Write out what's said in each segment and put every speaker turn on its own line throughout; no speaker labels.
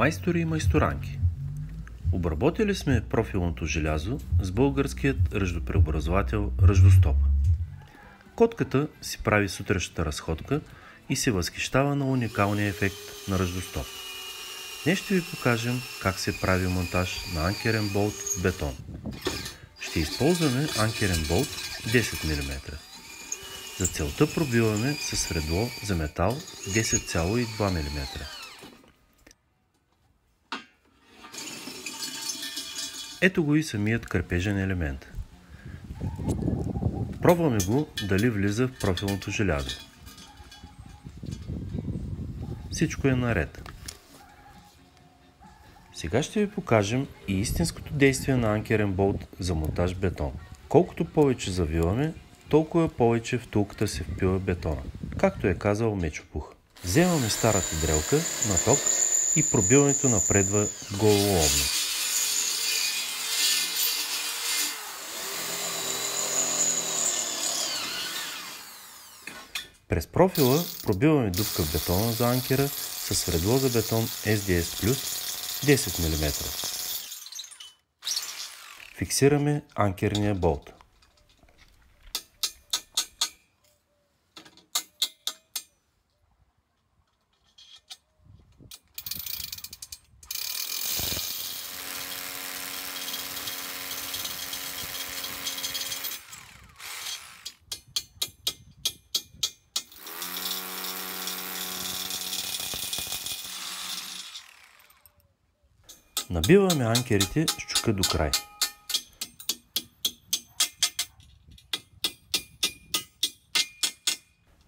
Майстори и майсторанки. Обработили сме профилното желязо с българският ръждопреобразовател Ръждостоп. Котката си прави сутрешната разходка и се възхищава на уникалния ефект на Ръждостоп. Днес ще ви покажем как се прави монтаж на анкерен болт в бетон. Ще използваме анкерен болт 10 мм. За целта пробиваме със средло за метал 10,2 мм. Ето го и самият крепежен елемент. Пробваме го дали влиза в профилното желязо. Всичко е наред. Сега ще ви покажем и истинското действие на анкерен болт за монтаж бетон. Колкото повече завиваме, толкова повече втулката се впива бетона, както е казал Мечо Пух. Вземаме старата дрелка на ток и пробиването напредва главоломно. През профила пробиваме дупка в бетона за анкера с средло за бетон SDS Plus 10 мм. Фиксираме анкерния болт. Набиваме анкерите с чука до край.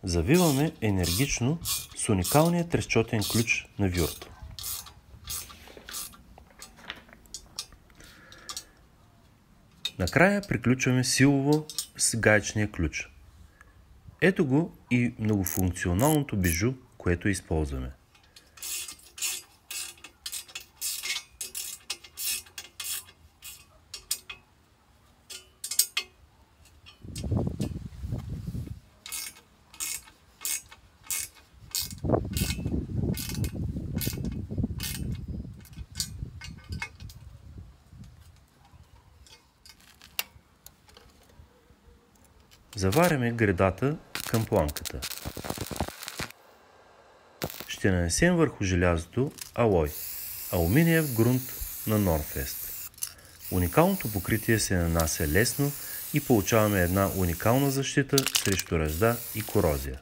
Завиваме енергично с уникалния трещотен ключ на Вюрт. Накрая приключваме силово с гаечния ключ. Ето го и многофункционалното бижу, което използваме. Заваряме гредата към пламката. Ще нанесем върху желязото алой, алуминиев грунт на Норфест. Уникалното покритие се нанася лесно и получаваме една уникална защита срещу ръжда и корозия.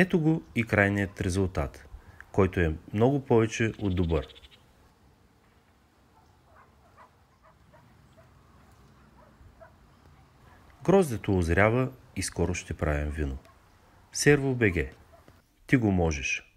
Ето го и крайният резултат, който е много повече от добър. Гроздето озрява и скоро ще правим вино. Серво БГ. Ти го можеш!